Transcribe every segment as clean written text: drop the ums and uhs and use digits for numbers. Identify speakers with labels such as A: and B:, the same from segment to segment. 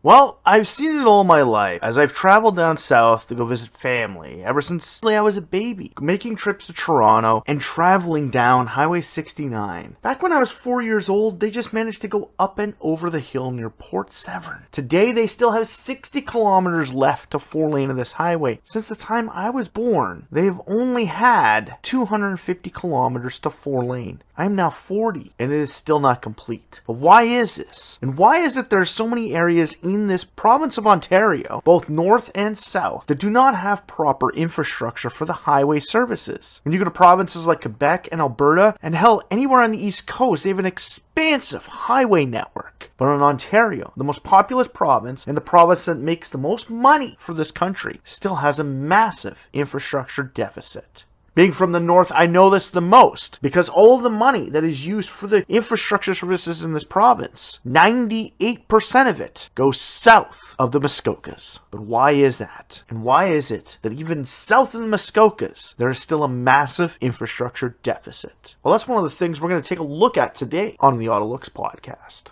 A: Well, I've seen it all my life, as I've traveled down south to go visit family ever since I was a baby, making trips to Toronto and traveling down Highway 69. Back when I was 4 years old, they just managed to go up and over the hill near Port Severn. Today, they still have 60 kilometers left to 4-lane of this highway. Since the time I was born, they have only had 250 kilometers to 4-lane. I am now 40, and it is still not complete. But why is this? And why is it there are so many areas in this province of Ontario, both north and south, that do not have proper infrastructure for the highway services? When you go to provinces like Quebec and Alberta, and hell, anywhere on the East Coast, they have an expansive highway network. But in Ontario, the most populous province and the province that makes the most money for this country, still has a massive infrastructure deficit. Being from the north, I know this the most, because all of the money that is used for the infrastructure services in this province, 98% of it goes south of the Muskokas. But why is that? And why is it that even south of the Muskokas, there is still a massive infrastructure deficit? Well, that's one of the things we're going to take a look at today on the AutoLooks podcast.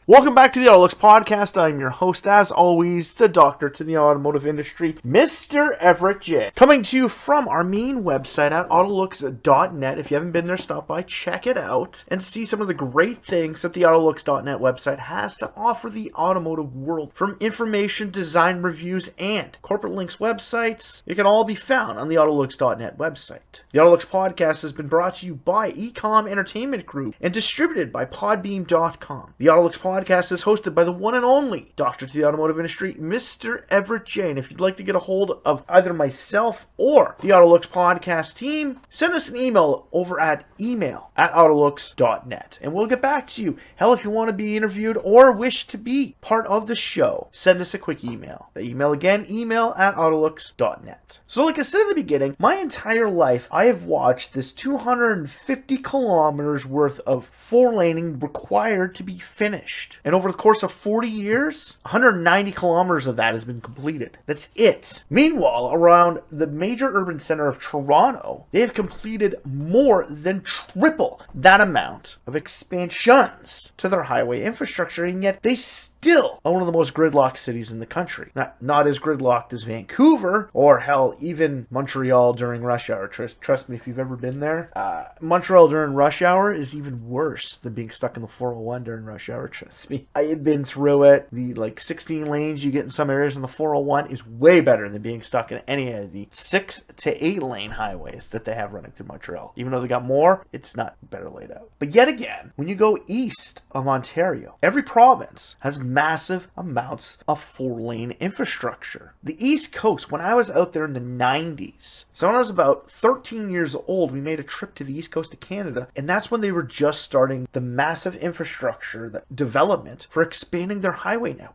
A: Welcome back to the AutoLooks podcast. I'm your host, as always, the doctor to the automotive industry, Mr. Everett J. Coming to you from our main website at AutoLooks.net. If you haven't been there, stop by, check it out, and see some of the great things that the AutoLooks.net website has to offer the automotive world. From information, design reviews, and corporate links websites, it can all be found on the AutoLooks.net website. The AutoLooks podcast has been brought to you by Ecom Entertainment Group and distributed by Podbeam.com. The AutoLooks podcast is hosted by the one and only doctor to the automotive industry, Mr. Everett J. And if you'd like to get a hold of either myself or the AutoLooks podcast team, send us an email over at email@autolooks.net and we'll get back to you. Hell, if you want to be interviewed or wish to be part of the show, send us a quick email. The email again, email@autolooks.net. So like I said at the beginning, my entire life I have watched this 250 kilometers worth of 4-laning required to be finished. And over the course of 40 years, 190 kilometers of that has been completed. That's it. Meanwhile, around the major urban center of Toronto, they have completed more than triple that amount of expansions to their highway infrastructure, and yet they still are one of the most gridlocked cities in the country. Not as gridlocked as Vancouver, or hell, even Montreal during rush hour. Trust me, if you've ever been there, Montreal during rush hour is even worse than being stuck in the 401 during rush hour. Trust me, I have been through it. The 16 lanes you get in some areas on the 401 is way better than being stuck in any of the 6 to 8 lane highways that they have running through Montreal. Even though they got more, it's not better laid out. But yet again, when you go east of Ontario, every province has massive amounts of 4-lane infrastructure. The East Coast, when I was out there in the 90s, so when I was about 13 years old, we made a trip to the East Coast of Canada, and that's when they were just starting the massive infrastructure development for expanding their highway network.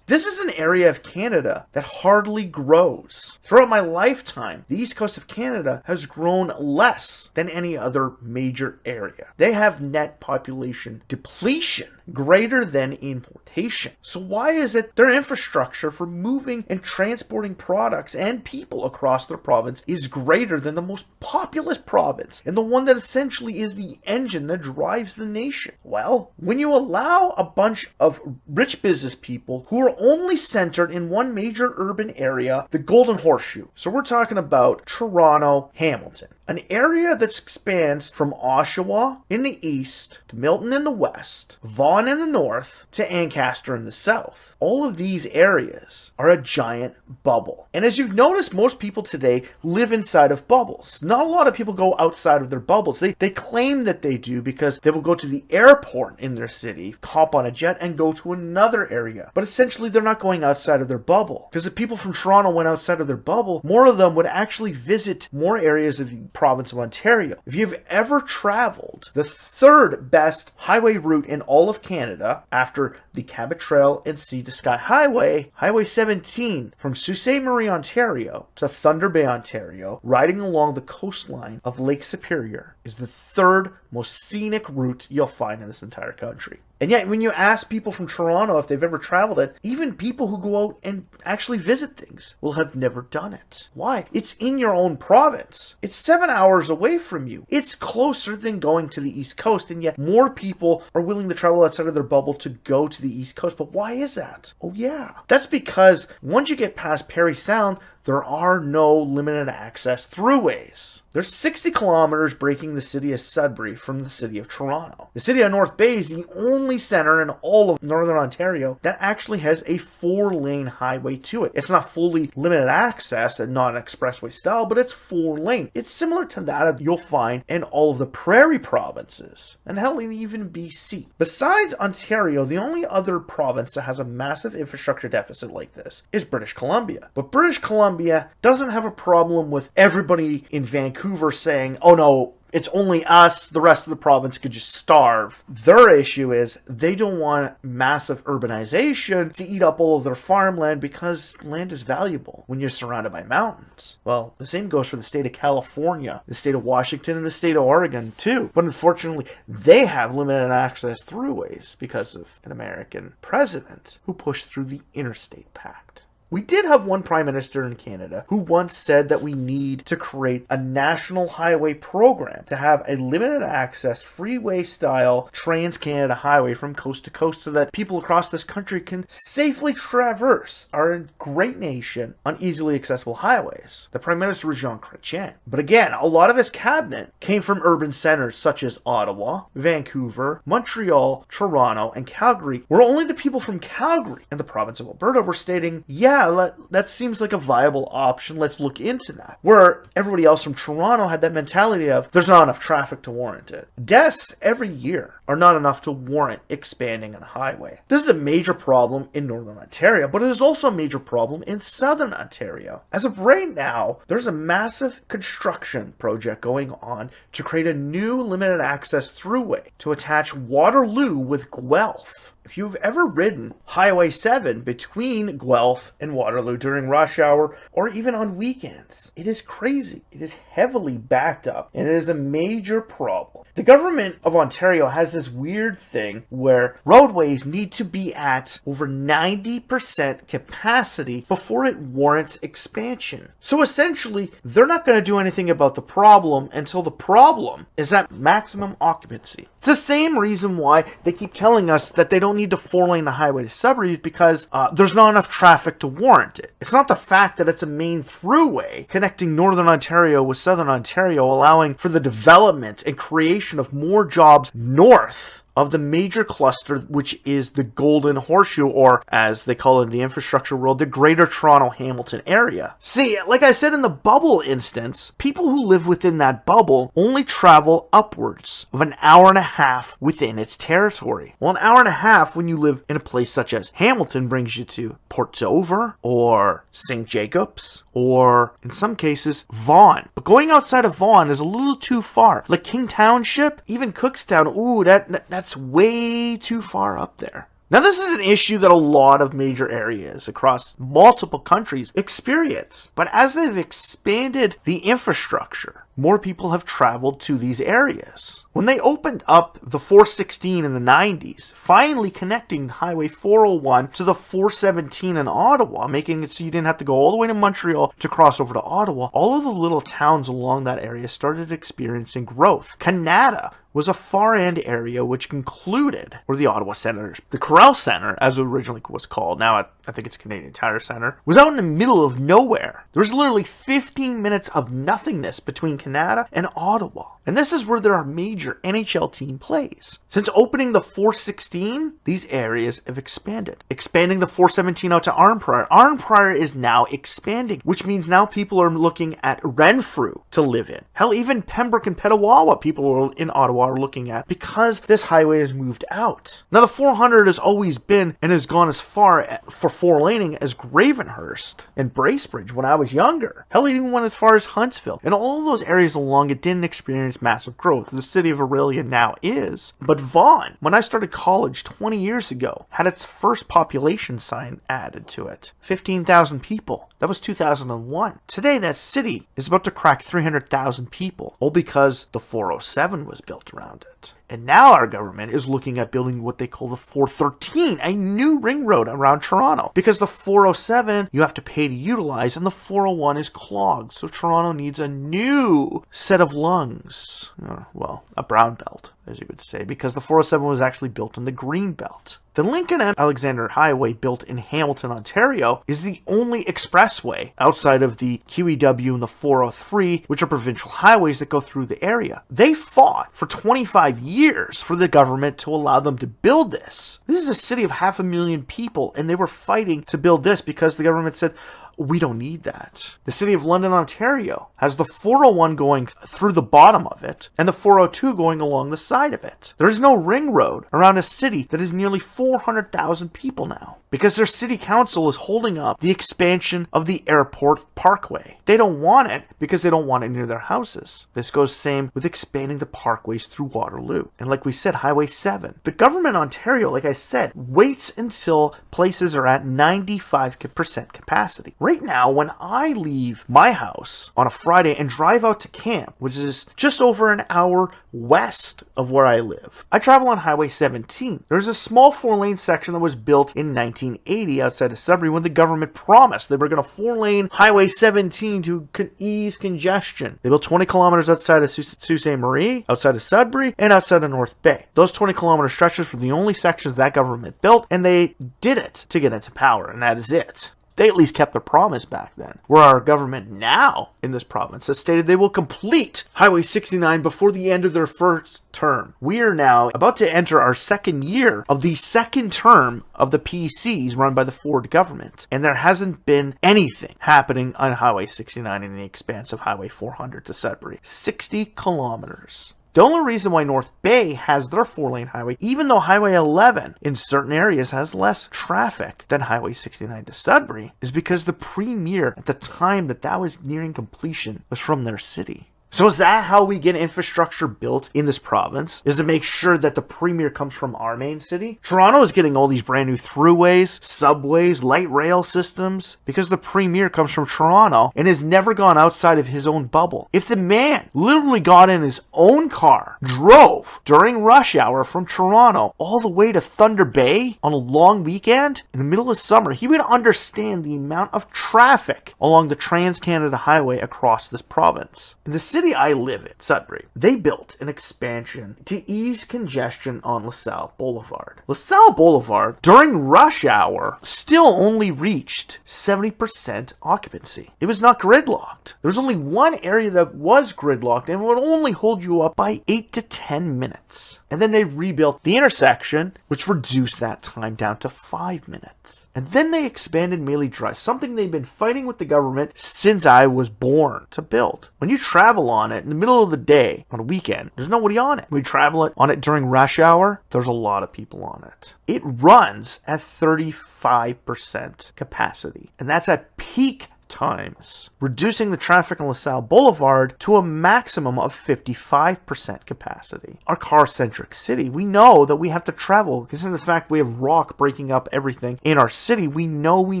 A: This is an area of Canada that hardly grows. Throughout my lifetime, the East Coast of Canada has grown less than any other major area. They have net population depletion greater than importation. So why is it their infrastructure for moving and transporting products and people across their province is greater than the most populous province and the one that essentially is the engine that drives the nation? Well, when you allow a bunch of rich business people who are only centered in one major urban area, the Golden Horseshoe. So we're talking about Toronto, Hamilton, an area that expands from Oshawa in the east to Milton in the west, Vaughan in the north to Ancaster in the south. All of these areas are a giant bubble. And as you've noticed, most people today live inside of bubbles. Not a lot of people go outside of their bubbles. They claim that they do because they will go to the airport in their city, hop on a jet, and go to another area. But essentially, they're not going outside of their bubble. Because if people from Toronto went outside of their bubble, more of them would actually visit more areas of the province of Ontario. If you've ever traveled the third best highway route in all of Canada after the Cabot Trail and Sea to Sky Highway, Highway 17 from Sault Ste. Marie, Ontario to Thunder Bay, Ontario, riding along the coastline of Lake Superior, is the third most scenic route you'll find in this entire country. And yet, when you ask people from Toronto if they've ever traveled it, even people who go out and actually visit things will have never done it. Why? It's in your own province. It's 7 hours away from you. It's closer than going to the East Coast, and yet more people are willing to travel outside of their bubble to go to the East Coast. But why is that? Oh yeah. That's because once you get past Parry Sound, there are no limited access throughways. There's 60 kilometers breaking the city of Sudbury from the city of Toronto. The city of North Bay is the only center in all of Northern Ontario that actually has a 4-lane highway to it. It's not fully limited access and not an expressway style, but it's 4-lane. It's similar to that you'll find in all of the prairie provinces, and hell, even BC. Besides Ontario, the only other province that has a massive infrastructure deficit like this is British Columbia. But British Columbia doesn't have a problem with everybody in Vancouver saying, oh no, it's only us, the rest of the province could just starve. Their issue is they don't want massive urbanization to eat up all of their farmland because land is valuable when you're surrounded by mountains. Well, the same goes for the state of California, the state of Washington, and the state of Oregon too. But unfortunately, they have limited access throughways because of an American president who pushed through the Interstate Pact. We did have one prime minister in Canada who once said that we need to create a national highway program to have a limited access freeway style trans-Canada highway from coast to coast so that people across this country can safely traverse our great nation on easily accessible highways. The prime minister was Jean Chrétien. But again, a lot of his cabinet came from urban centers such as Ottawa, Vancouver, Montreal, Toronto, and Calgary, where only the people from Calgary and the province of Alberta were stating, yeah, that seems like a viable option. Let's look into that. Where everybody else from Toronto had that mentality of there's not enough traffic to warrant it. Deaths every year are not enough to warrant expanding a highway. This is a major problem in Northern Ontario, but it is also a major problem in Southern Ontario. As of right now, there's a massive construction project going on to create a new limited access throughway to attach Waterloo with Guelph. If you've ever ridden Highway 7 between Guelph and Waterloo during rush hour or even on weekends, it is crazy. It is heavily backed up and it is a major problem. The government of Ontario has this weird thing where roadways need to be at over 90% capacity before it warrants expansion. So essentially, they're not going to do anything about the problem until the problem is at maximum occupancy. It's the same reason why they keep telling us that they don't need to 4-lane the highway to Sudbury because there's not enough traffic to warrant it. It's not the fact that it's a main throughway connecting Northern Ontario with Southern Ontario, allowing for the development and creation of more jobs north of the major cluster, which is the Golden Horseshoe, or as they call it in the infrastructure world, the Greater Toronto Hamilton area. See, like I said in the bubble instance, people who live within that bubble only travel upwards of an hour and a half within its territory. Well, an hour and a half when you live in a place such as Hamilton brings you to Port Dover, or St. Jacobs, or in some cases, Vaughan. But going outside of Vaughan is a little too far. Like King Township, even Cookstown, ooh, that's way too far up there. Now, this is an issue that a lot of major areas across multiple countries experience. But as they've expanded the infrastructure, more people have traveled to these areas. When they opened up the 416 in the 90s, finally connecting Highway 401 to the 417 in Ottawa, making it so you didn't have to go all the way to Montreal to cross over to Ottawa, all of the little towns along that area started experiencing growth. Canada was a far-end area which concluded where the Ottawa Centre, the Corral Centre, as it originally was called, now I think it's Canadian Tire Centre, was out in the middle of nowhere. There was literally 15 minutes of nothingness between Canada and Ottawa. And this is where their major NHL team plays. Since opening the 416, these areas have expanded. Expanding the 417 out to Arnprior. Arnprior is now expanding, which means now people are looking at Renfrew to live in. Hell, even Pembroke and Petawawa people in Ottawa are looking at because this highway has moved out. Now, the 400 has always been and has gone as far for 4-laning as Gravenhurst and Bracebridge when I was younger. Hell, it even went as far as Huntsville. And all of those areas along it didn't experience massive growth. The city of Aurelia now is. But Vaughan, when I started college 20 years ago, had its first population sign added to it. 15,000 people. That was 2001. Today, that city is about to crack 300,000 people, all because the 407 was built around it. And now our government is looking at building what they call the 413, a new ring road around Toronto. Because the 407 you have to pay to utilize, and the 401 is clogged. So Toronto needs a new set of lungs. Well, a brown belt, as you would say, because the 407 was actually built in the green belt. The Lincoln and Alexander Highway, built in Hamilton, Ontario, is the only expressway outside of the QEW and the 403, which are provincial highways that go through the area. They fought for 25 years for the government to allow them to build this. This is a city of 500,000 people, and they were fighting to build this because the government said, we don't need that. The city of London, Ontario has the 401 going through the bottom of it and the 402 going along the side of it. There is no ring road around a city that is nearly 400,000 people now because their city council is holding up the expansion of the airport parkway. They don't want it because they don't want it near their houses. This goes same with expanding the parkways through Waterloo. And like we said, Highway 7. The government in Ontario, like I said, waits until places are at 95% capacity. Right now, when I leave my house on a Friday and drive out to camp, which is just over an hour west of where I live, I travel on Highway 17. There's a small 4-lane section that was built in 1980 outside of Sudbury when the government promised they were going to 4-lane Highway 17 to ease congestion. They built 20 kilometers outside of Sault Ste. Marie, outside of Sudbury, and outside of North Bay. Those 20-kilometer stretches were the only sections that government built, and they did it to get into power, and that is it. They at least kept their promise back then. Where our government now in this province has stated they will complete Highway 69 before the end of their first term. We are now about to enter our second year of the second term of the PCs run by the Ford government. And there hasn't been anything happening on Highway 69 in the expanse of Highway 400 to Sudbury. 60 kilometers. The only reason why North Bay has their 4-lane highway, even though Highway 11 in certain areas has less traffic than Highway 69 to Sudbury, is because the premier at the time that was nearing completion was from their city. So is that how we get infrastructure built in this province? Is to make sure that the premier comes from our main city? Toronto is getting all these brand new throughways, subways, light rail systems because the premier comes from Toronto and has never gone outside of his own bubble. If the man literally got in his own car, drove during rush hour from Toronto all the way to Thunder Bay on a long weekend in the middle of summer, he would understand the amount of traffic along the Trans-Canada Highway across this province. In the city I live in, Sudbury, they built an expansion to ease congestion on LaSalle Boulevard. LaSalle Boulevard, during rush hour, still only reached 70% occupancy. It was not gridlocked. There was only one area that was gridlocked and would only hold you up by 8 to 10 minutes. And then they rebuilt the intersection, which reduced that time down to 5 minutes. And then they expanded Mealy Drive, something they've been fighting with the government since I was born to build. When you travel on it in the middle of the day on a weekend, there's nobody on it. When you travel on it during rush hour, there's a lot of people on it. It runs at 35% capacity, and that's at peak times, reducing the traffic on LaSalle Boulevard to a maximum of 55% capacity. Our car-centric city, we know that we have to travel. Considering the fact we have rock breaking up everything in our city, we know we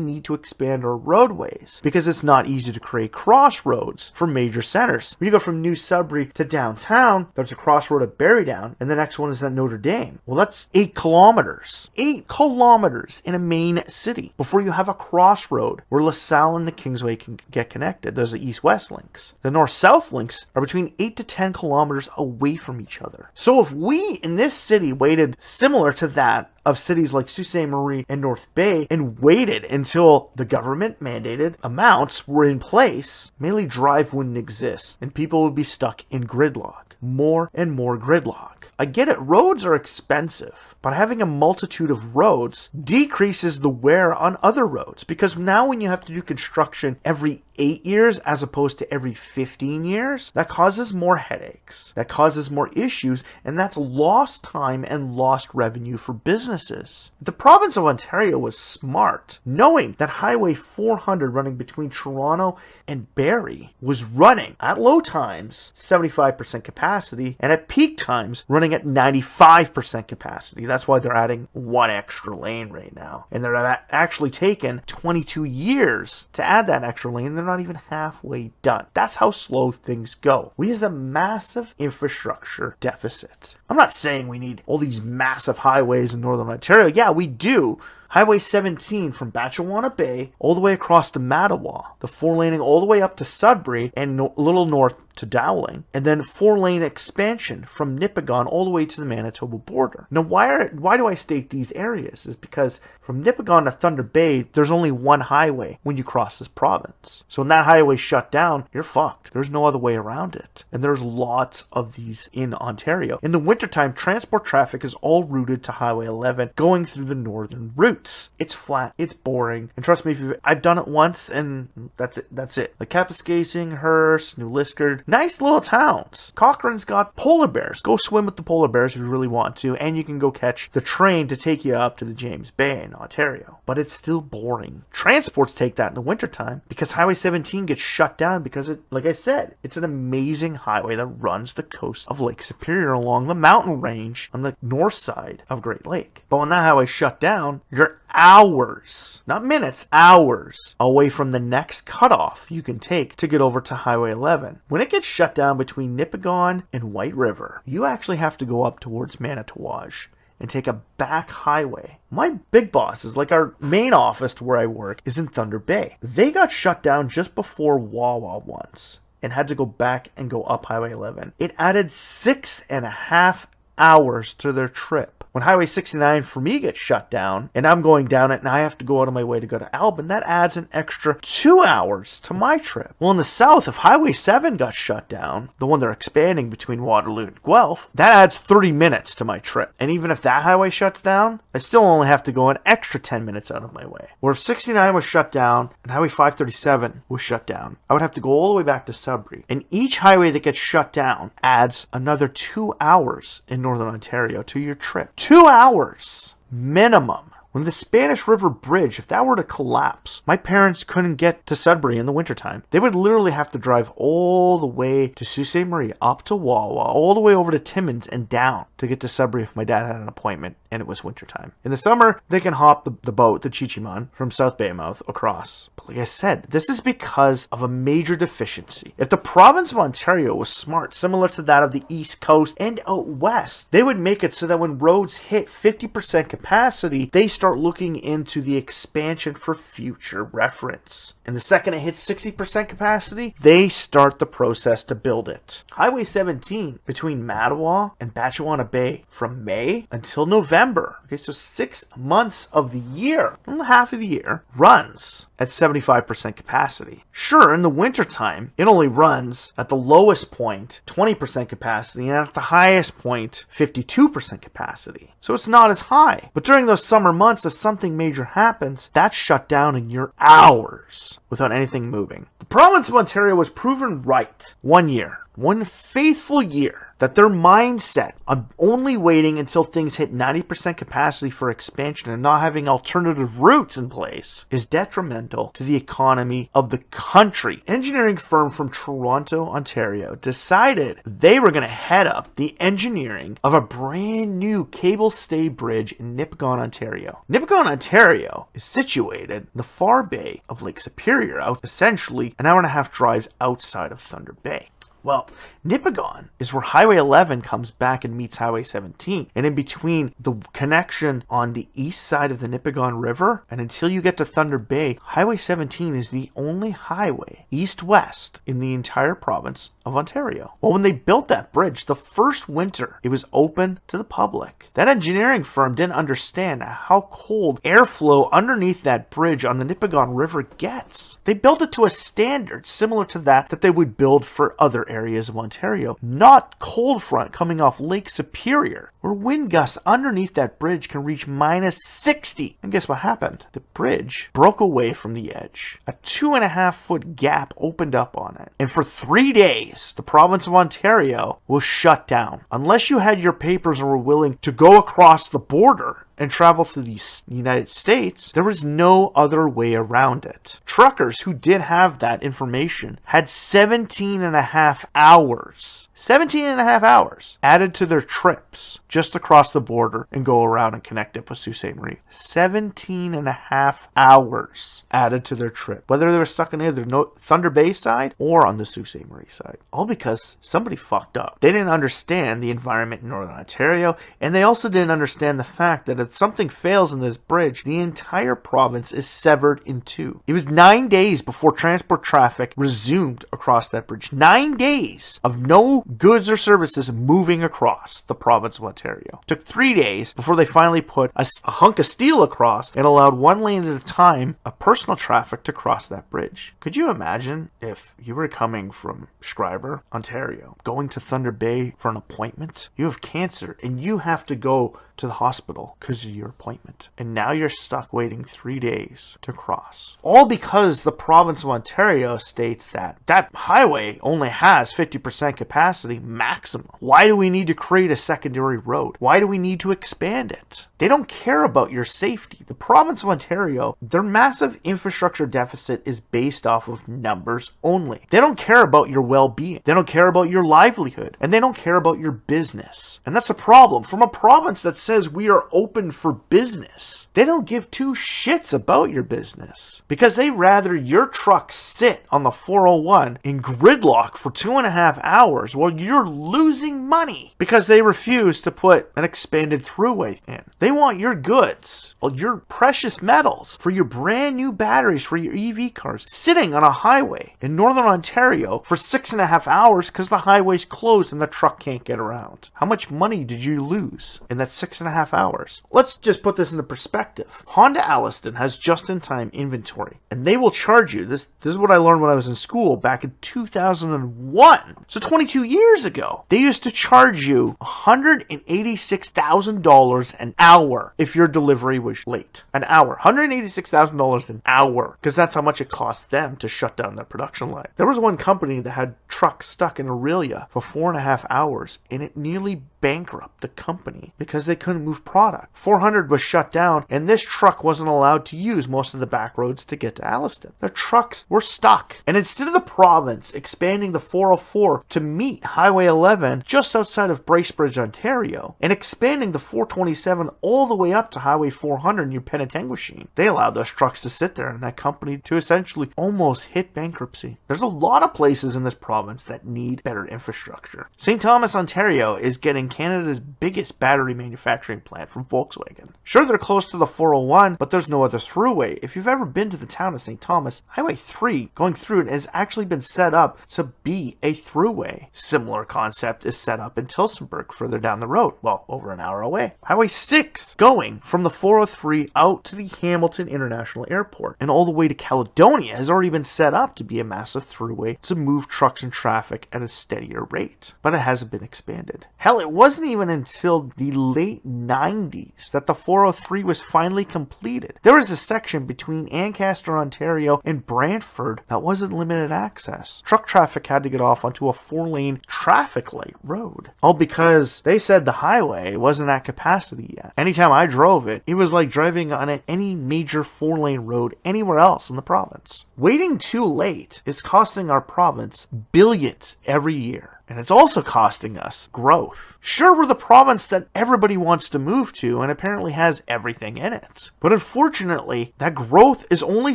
A: need to expand our roadways because it's not easy to create crossroads for major centers. When you go from New Sudbury to downtown, there's a crossroad at Barrydown, and the next one is at Notre Dame. Well, that's 8 kilometers. 8 kilometers in a main city before you have a crossroad where LaSalle and the Kingsway can get connected. Those are east-west links. The north-south links are between 8 to 10 kilometers away from each other. So if we in this city waited similar to that of cities like Sault Ste. Marie and North Bay and waited until the government mandated amounts were in place, Mealy Drive wouldn't exist and people would be stuck in gridlock. More and more gridlock. I get it, roads are expensive, but having a multitude of roads decreases the wear on other roads because now when you have to do construction every 8 years as opposed to every 15 years, that causes more headaches, that causes more issues, and that's lost time and lost revenue for businesses. The province of Ontario was smart, knowing that Highway 400 running between Toronto and Barrie was running at low times 75% capacity and at peak times running at 95% capacity. That's why they're adding one extra lane right now, and they're actually taken 22 years to add that extra lane, and they're not even halfway done. That's how slow things go. We have a massive infrastructure deficit. I'm not saying we need all these massive highways in Northern Ontario. Yeah, we do. Highway 17 from Batchewana Bay all the way across to Mattawa, the 4-laning all the way up to Sudbury and a little north to Dowling, and then 4-lane expansion from Nipigon all the way to the Manitoba border. Now, why do I state these areas? Is because from Nipigon to Thunder Bay, there's only one highway when you cross this province. So when that highway shut down, you're fucked. There's no other way around it. And there's lots of these in Ontario. In the wintertime, transport traffic is all routed to Highway 11, going through the northern routes. It's flat, it's boring, and trust me, I've done it once, and that's it. Like Kapuskasing, Hearst, New Liskeard, nice little towns. Cochrane's got polar bears. Go swim with the polar bears if you really want to, and you can go catch the train to take you up to the James Bay in Ontario. But it's still boring. Transports take that in the wintertime because Highway 17 gets shut down because, like I said, it's an amazing highway that runs the coast of Lake Superior along the mountain range on the north side of Great Lake. But when that highway shut down, you're hours, not minutes, hours away from the next cutoff you can take to get over to Highway 11. When it gets shut down between Nipigon and White River, you actually have to go up towards Manitowage and take a back highway. My big bosses, like our main office to where I work, is in Thunder Bay. They got shut down just before Wawa once and had to go back and go up Highway 11. It added 6.5 hours to their trip. When Highway 69 for me gets shut down, and I'm going down it, and I have to go out of my way to go to Albin, that adds an extra 2 hours to my trip. Well, in the south, if Highway 7 got shut down, the one they're expanding between Waterloo and Guelph, that adds 30 minutes to my trip. And even if that highway shuts down, I still only have to go an extra 10 minutes out of my way. Where if 69 was shut down, and Highway 537 was shut down, I would have to go all the way back to Sudbury. And each highway that gets shut down adds another 2 hours in Northern Ontario to your trip. 2 hours minimum. When the Spanish River Bridge, if that were to collapse, my parents couldn't get to Sudbury in the wintertime. They would literally have to drive all the way to Sault Ste. Marie, up to Wawa, all the way over to Timmins and down to get to Sudbury if my dad had an appointment and it was wintertime. In the summer, they can hop the boat, the Chichiman, from South Baymouth across. But like I said, this is because of a major deficiency. If the province of Ontario was smart, similar to that of the East Coast and out west, they would make it so that when roads hit 50% capacity, they start looking into the expansion for future reference. And the second it hits 60% capacity, they start the process to build it. Highway 17 between Mattawa and Batchewana Bay from May until November, okay, so 6 months of the year, half of the year, runs at 75% capacity. Sure, in the wintertime, it only runs at the lowest point 20% capacity and at the highest point 52% capacity. So it's not as high. But during those summer months, if something major happens, that's shut down in your hours without anything moving. The province of Ontario was proven right 1 year. One faithful year that their mindset of only waiting until things hit 90% capacity for expansion and not having alternative routes in place is detrimental to the economy of the country. Engineering firm from Toronto, Ontario decided they were going to head up the engineering of a brand new cable stay bridge in Nipigon, Ontario. Nipigon, Ontario is situated in the far bay of Lake Superior, out essentially an hour and a half drive outside of Thunder Bay. Well, Nipigon is where Highway 11 comes back and meets Highway 17. And in between the connection on the east side of the Nipigon River and until you get to Thunder Bay, Highway 17 is the only highway east-west in the entire province of Ontario. Well, when they built that bridge, the first winter it was open to the public, that engineering firm didn't understand how cold airflow underneath that bridge on the Nipigon River gets. They built it to a standard similar to that they would build for other areas of Ontario, not cold front coming off Lake Superior, where wind gusts underneath that bridge can reach -60. And guess what happened? The bridge broke away from the edge. A 2.5-foot gap opened up on it. And for 3 days, the province of Ontario was shut down. Unless you had your papers and were willing to go across the border and travel through the United States, there was no other way around it. Truckers who did have that information had 17.5 hours. 17.5 hours added to their trips just across the border and go around and connect it with Sault Ste. Marie. 17.5 hours added to their trip, whether they were stuck on either Thunder Bay side or on the Sault Ste. Marie side. All because somebody fucked up. They didn't understand the environment in Northern Ontario, and they also didn't understand the fact that if something fails in this bridge, the entire province is severed in two. It was 9 days before transport traffic resumed across that bridge. 9 days of no goods or services moving across the province of Ontario. It took 3 days before they finally put a hunk of steel across and allowed one lane at a time of personal traffic to cross that bridge. Could you imagine if you were coming from Schreiber, Ontario, going to Thunder Bay for an appointment? You have cancer and you have to go to the hospital because of your appointment. And now you're stuck waiting 3 days to cross. All because the province of Ontario states that that highway only has 50% capacity maximum. Why do we need to create a secondary road? Why do we need to expand it? They don't care about your safety. The province of Ontario, their massive infrastructure deficit is based off of numbers only. They don't care about your well-being. They don't care about your livelihood. And they don't care about your business. And that's a problem. From a province that says we are open for business, they don't give two shits about your business because they rather your truck sit on the 401 in gridlock for 2.5 hours while you're losing money because they refuse to put an expanded throughway in. They want your goods, your precious metals for your brand new batteries for your EV cars sitting on a highway in Northern Ontario for 6.5 hours because the highway's closed and the truck can't get around. How much money did you lose in that 6.5 hours? Let's just put this into perspective. Honda Alliston has just-in-time inventory, and they will charge you. This is what I learned when I was in school back in 2001. So 22 years ago, they used to charge you $186,000 an hour if your delivery was late. An hour. $186,000 an hour, because that's how much it cost them to shut down their production line. There was one company that had trucks stuck in Aurelia for 4.5 hours, and it nearly bankrupt the company because they couldn't move product. 400 was shut down, and this truck wasn't allowed to use most of the back roads to get to Alliston. The trucks were stuck. And instead of the province expanding the 404 to meet Highway 11 just outside of Bracebridge, Ontario, and expanding the 427 all the way up to Highway 400 near Penetanguishene, they allowed those trucks to sit there and that company to essentially almost hit bankruptcy. There's a lot of places in this province that need better infrastructure. St. Thomas, Ontario is getting Canada's biggest battery manufacturing plant from Volkswagen. Sure, they're close to the 401, but there's no other throughway. If you've ever been to the town of St. Thomas, Highway 3 going through it has actually been set up to be a throughway. Similar concept is set up in Tillsonburg further down the road, well, over an hour away. Highway 6 going from the 403 out to the Hamilton International Airport and all the way to Caledonia has already been set up to be a massive throughway to move trucks and traffic at a steadier rate, but it hasn't been expanded. Hell, it wasn't even until the late 90s that the 403 was finally completed. There was a section between Ancaster, Ontario and Brantford that wasn't limited access. Truck traffic had to get off onto a 4-lane traffic light road. All because they said the highway wasn't at capacity yet. Anytime I drove it, it was like driving on any major 4-lane road anywhere else in the province. Waiting too late is costing our province billions every year. And it's also costing us growth. Sure, we're the province that everybody wants to move to and apparently has everything in it. But unfortunately, that growth is only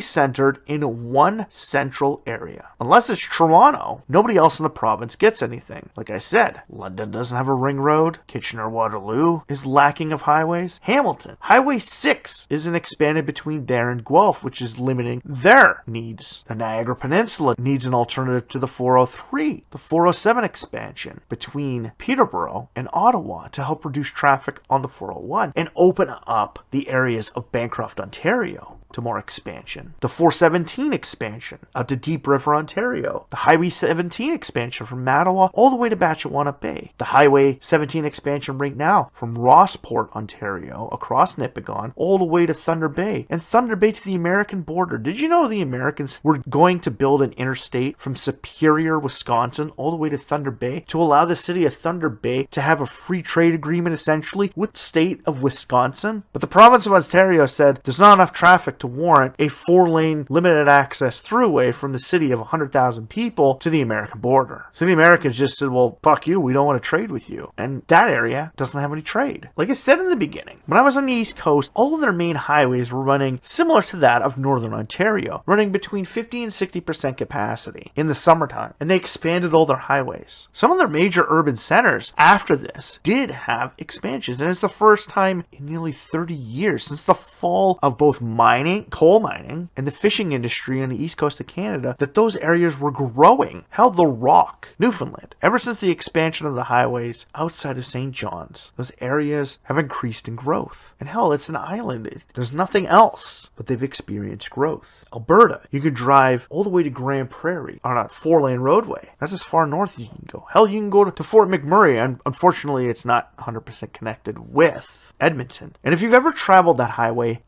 A: centered in one central area. Unless it's Toronto, nobody else in the province gets anything. Like I said, London doesn't have a ring road. Kitchener-Waterloo is lacking of highways. Hamilton, Highway 6 isn't expanded between there and Guelph, which is limiting their needs. The Niagara Peninsula needs an alternative to the 403. The 407 expansion between Peterborough and Ottawa to help reduce traffic on the 401 and open up the areas of Bancroft, Ontario to more expansion. The 417 expansion out to Deep River, Ontario. The Highway 17 expansion from Mattawa all the way to Batchewana Bay. The Highway 17 expansion right now from Rossport, Ontario, across Nipigon, all the way to Thunder Bay, and Thunder Bay to the American border. Did you know the Americans were going to build an interstate from Superior, Wisconsin, all the way to Thunder Bay to allow the city of Thunder Bay to have a free trade agreement essentially with the state of Wisconsin? But the province of Ontario said there's not enough traffic to warrant a 4-lane limited access throughway from the city of 100,000 people to the American border. So the Americans just said, well, fuck you, we don't want to trade with you. And that area doesn't have any trade. Like I said in the beginning, when I was on the East Coast, all of their main highways were running similar to that of Northern Ontario, running between 50 and 60% capacity in the summertime. And they expanded all their highways. Some of their major urban centers after this did have expansions. And it's the first time in nearly 30 years since the fall of both coal mining, and the fishing industry on the east coast of Canada that those areas were growing. Hell, the Rock, Newfoundland, ever since the expansion of the highways outside of St. John's, those areas have increased in growth. And hell, it's an island. There's nothing else, but they've experienced growth. Alberta, you could drive all the way to Grand Prairie on a 4-lane roadway. That's as far north you can go. Hell, you can go to Fort McMurray, and unfortunately it's not 100% connected with Edmonton. And if you've ever traveled that highway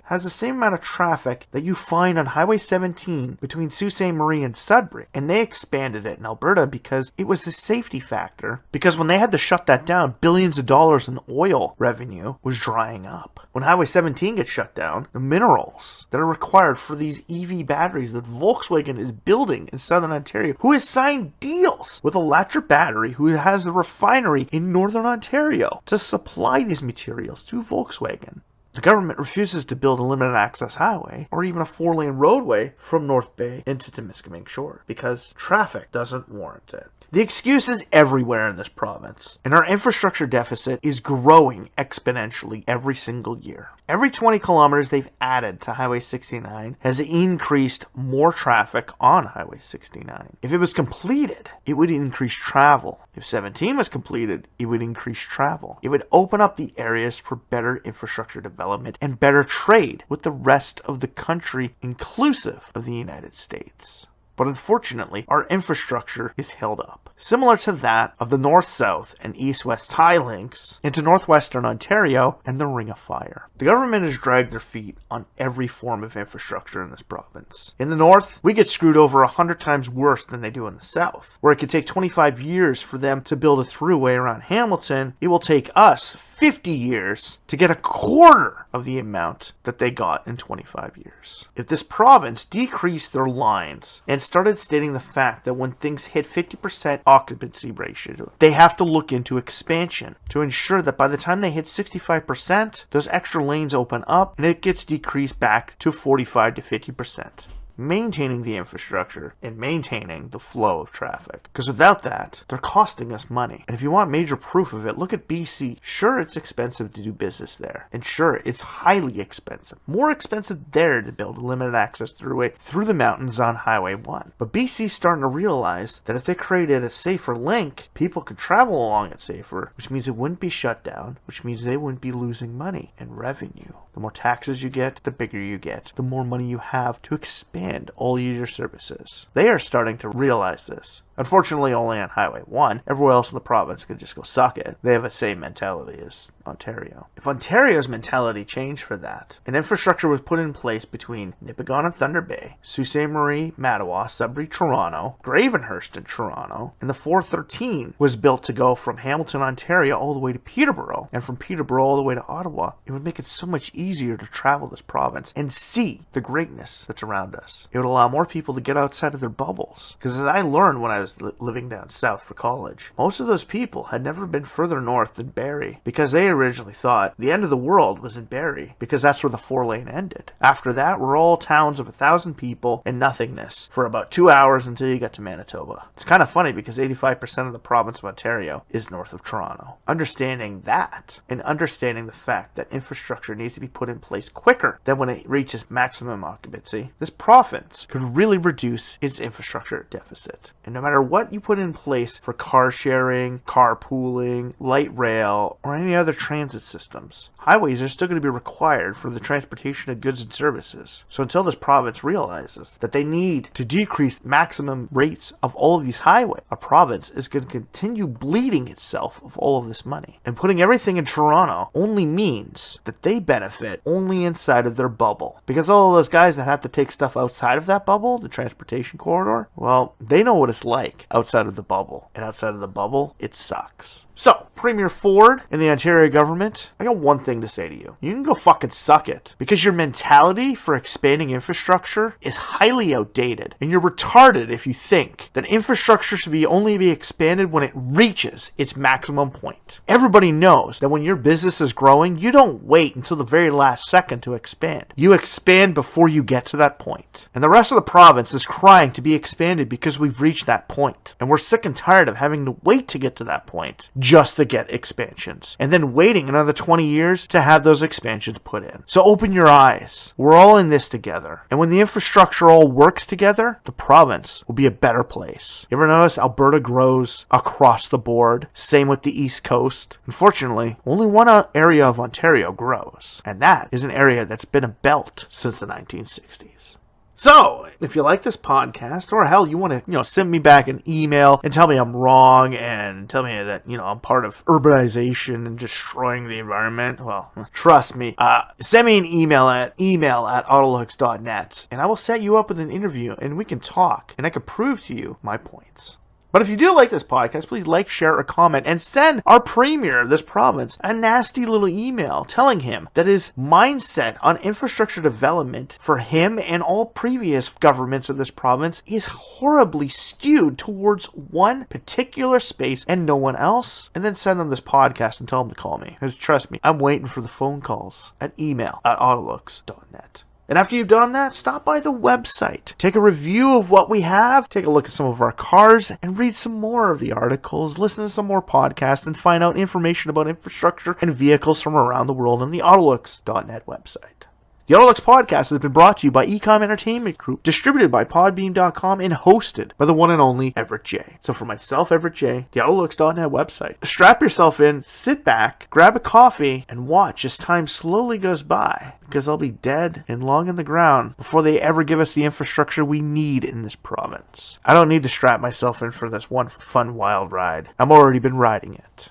A: has the same amount of traffic that you find on Highway 17 between Sault Ste. Marie and Sudbury. And they expanded it in Alberta because it was a safety factor. Because when they had to shut that down, billions of dollars in oil revenue was drying up. When Highway 17 gets shut down, the minerals that are required for these EV batteries that Volkswagen is building in Southern Ontario, who has signed deals with Electra Battery, who has a refinery in Northern Ontario to supply these materials to Volkswagen. The government refuses to build a limited access highway or even a 4-lane roadway from North Bay into Temiskaming Shore because traffic doesn't warrant it. The excuse is everywhere in this province, and our infrastructure deficit is growing exponentially every single year. Every 20 kilometers they've added to Highway 69 has increased more traffic on Highway 69. If it was completed, it would increase travel. If 17 was completed, it would increase travel. It would open up the areas for better infrastructure development and better trade with the rest of the country, inclusive of the United States. But unfortunately, our infrastructure is held up. Similar to that of the north-south and east-west tie links into northwestern Ontario and the Ring of Fire. The government has dragged their feet on every form of infrastructure in this province. In the north, we get screwed over 100 times worse than they do in the south. Where it could take 25 years for them to build a throughway around Hamilton, it will take us 50 years to get a quarter of the amount that they got in 25 years. If this province decreased their lines and started stating the fact that when things hit 50% occupancy ratio, they have to look into expansion to ensure that by the time they hit 65%, those extra lanes open up and it gets decreased back to 45 to 50%. Maintaining the infrastructure and maintaining the flow of traffic. Because without that, they're costing us money. And if you want major proof of it, look at BC. Sure, it's expensive to do business there. And sure, it's highly expensive. More expensive there to build a limited access throughway through the mountains on Highway 1. But BC's starting to realize that if they created a safer link, people could travel along it safer, which means it wouldn't be shut down, which means they wouldn't be losing money and revenue. The more taxes you get, the bigger you get, the more money you have to expand all your services. They are starting to realize this. Unfortunately, only on Highway 1. Everywhere else in the province could just go suck it. They have the same mentality as Ontario. If Ontario's mentality changed for that, an infrastructure was put in place between Nipigon and Thunder Bay, Sault Ste. Marie, Mattawa, Sudbury, Toronto, Gravenhurst in Toronto, and the 413 was built to go from Hamilton, Ontario all the way to Peterborough, and from Peterborough all the way to Ottawa. It would make it so much easier to travel this province and see the greatness that's around us. It would allow more people to get outside of their bubbles. Because as I learned when I was living down south for college. Most of those people had never been further north than Barrie, because they originally thought the end of the world was in Barrie, because that's where the 4-lane ended. After that, we're all towns of 1,000 people and nothingness for about 2 hours until you get to Manitoba. It's kind of funny because 85% of the province of Ontario is north of Toronto. Understanding that, and understanding the fact that infrastructure needs to be put in place quicker than when it reaches maximum occupancy, this province could really reduce its infrastructure deficit. And no matter what you put in place for car sharing, carpooling, light rail, or any other transit systems, highways are still going to be required for the transportation of goods and services. So until this province realizes that they need to decrease maximum rates of all of these highways, a province is going to continue bleeding itself of all of this money. And putting everything in Toronto only means that they benefit only inside of their bubble. Because all of those guys that have to take stuff outside of that bubble, the transportation corridor, well, they know what it's like outside of the bubble. And outside of the bubble, it sucks. So, Premier Ford and the Ontario government, I got one thing to say to you. You can go fucking suck it. Because your mentality for expanding infrastructure is highly outdated. And you're retarded if you think that infrastructure should only be expanded when it reaches its maximum point. Everybody knows that when your business is growing, you don't wait until the very last second to expand. You expand before you get to that point. And the rest of the province is crying to be expanded because we've reached that point. And we're sick and tired of having to wait to get to that point just to get expansions, and then waiting another 20 years to have those expansions put in. So open your eyes. We're all in this together. And when the infrastructure all works together, the province will be a better place. You ever notice Alberta grows across the board? Same with the East Coast. Unfortunately, only one area of Ontario grows, and that is an area that's been a belt since the 1960s. So, if you like this podcast, or hell, you want to, send me back an email and tell me I'm wrong and tell me that, I'm part of urbanization and destroying the environment, well, trust me, send me an email at autolooks.net and I will set you up with an interview and we can talk and I can prove to you my points. But if you do like this podcast, please like, share, or comment, and send our premier of this province a nasty little email telling him that his mindset on infrastructure development for him and all previous governments of this province is horribly skewed towards one particular space and no one else. And then send them this podcast and tell them to call me. Because trust me, I'm waiting for the phone calls at email@autolooks.net. And after you've done that, stop by the website. Take a review of what we have, take a look at some of our cars, and read some more of the articles, listen to some more podcasts, and find out information about infrastructure and vehicles from around the world on the AutoLooks.net website. The AutoLooks podcast has been brought to you by Ecom Entertainment Group, distributed by Podbean.com, and hosted by the one and only Everett J. So for myself, Everett J., the AutoLooks.net website, strap yourself in, sit back, grab a coffee, and watch as time slowly goes by, because I'll be dead and long in the ground before they ever give us the infrastructure we need in this province. I don't need to strap myself in for this one fun wild ride. I've already been riding it.